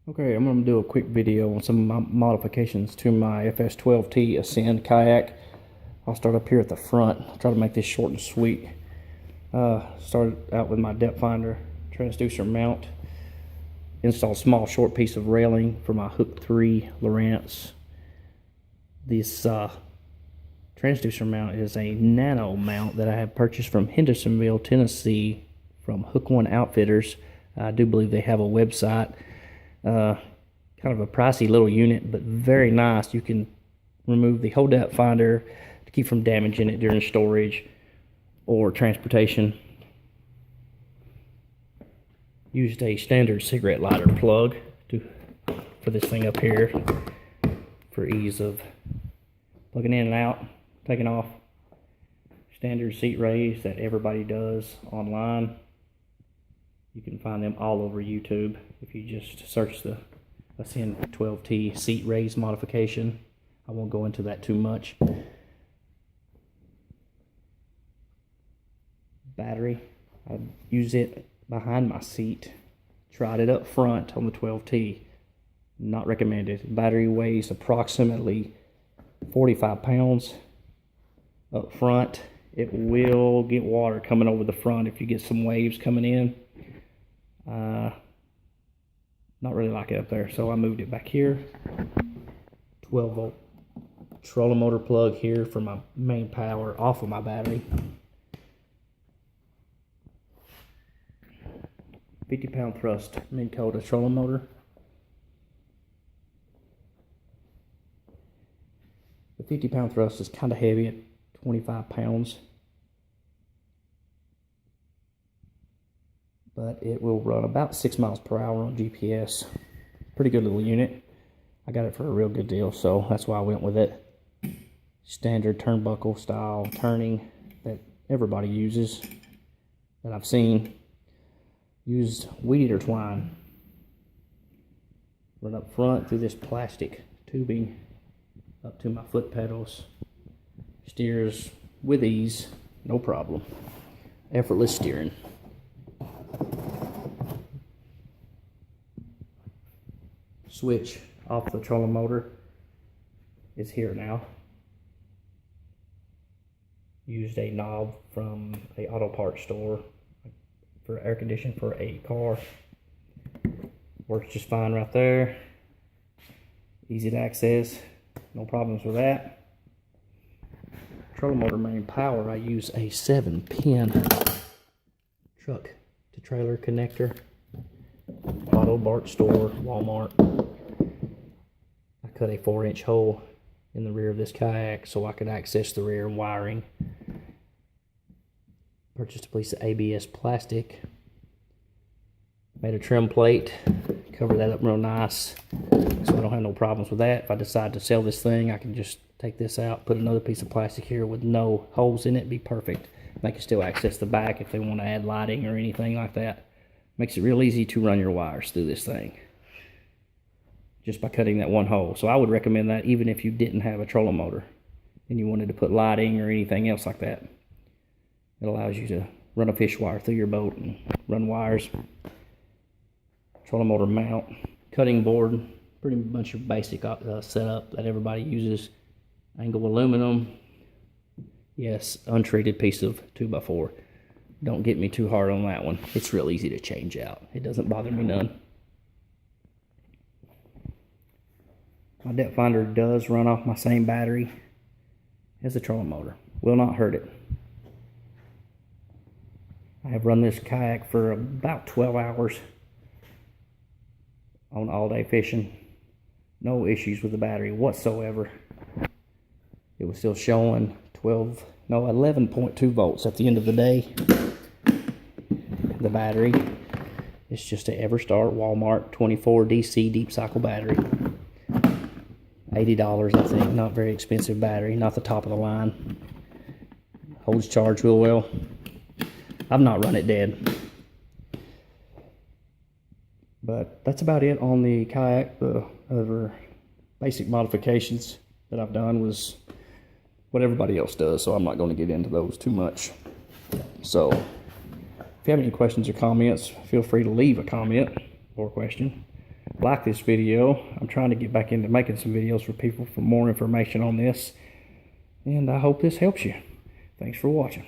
Okay, I'm going to do a quick video on some of my modifications to my fs12t Ascend kayak. I'll start up here at the front. I'll try to make this short and sweet. Started out with my depth finder, transducer mount, install a small short piece of railing for my Hook 3 Lowrance. This transducer mount is a nano mount that I have purchased from Hendersonville, Tennessee from Hook 1 Outfitters. I do believe they have a website. Kind of a pricey little unit, but very nice. You can remove the whole depth finder to keep from damaging it during storage or transportation. Used a standard cigarette lighter plug for this thing up here for ease of plugging in and out, taking off. Standard seat raise that everybody does online. You can find them all over YouTube if you just search the Ascend 12T seat raise modification. I won't go into that too much. Battery, I use it behind my seat. Tried it up front on the 12T. Not recommended. Battery weighs approximately 45 pounds up front. It will get water coming over the front if you get some waves coming in. Not really like it up there, so I moved it back here. 12 volt trolling motor plug here for my main power off of my battery. 50-pound thrust Minn Kota trolling motor. The 50-pound thrust is kind of heavy at 25 pounds. But it will run about 6 miles per hour on GPS. Pretty good little unit. I got it for a real good deal, so that's why I went with it. Standard turnbuckle style turning that everybody uses, that I've seen. Used weed eater twine. Run up front through this plastic tubing up to my foot pedals. Steers with ease, no problem. Effortless steering. Switch off the trolling motor is here now. Used a knob from a auto parts store for air conditioning for a car. Works just fine right there. Easy to access, no problems with that. Trolling motor main power, I use a 7-pin truck to trailer connector. Auto Bart store, Walmart. I cut a 4-inch hole in the rear of this kayak so I could access the rear wiring. Purchased a piece of ABS plastic. Made a trim plate. Cover that up real nice so I don't have no problems with that. If I decide to sell this thing, I can just take this out, put another piece of plastic here with no holes in it, be perfect. They can still access the back if they want to add lighting or anything like that. Makes it real easy to run your wires through this thing just by cutting that one hole. So I would recommend that even if you didn't have a trolling motor and you wanted to put lighting or anything else like that. It allows you to run a fish wire through your boat and run wires. Trolling motor mount, cutting board, pretty much your basic setup that everybody uses. Angle aluminum. Yes, untreated piece of 2x4. Don't get me too hard on that one. It's real easy to change out. It doesn't bother me none. My depth finder does run off my same battery as the trolling motor. Will not hurt it. I have run this kayak for about 12 hours on all-day fishing. No issues with the battery whatsoever. It was still showing 11.2 volts at the end of the day. The battery is just a Everstart Walmart 24 DC deep cycle battery. $80, I think. Not very expensive battery. Not the top of the line. Holds charge real well. I've not run it dead. But that's about it on the kayak. The other basic modifications that I've done was what everybody else does, so I'm not going to get into those too much. So if you have any questions or comments, feel free to leave a comment or question. like this video. I'm trying to get back into making some videos for people for more information on this. And I hope this helps you. Thanks for watching.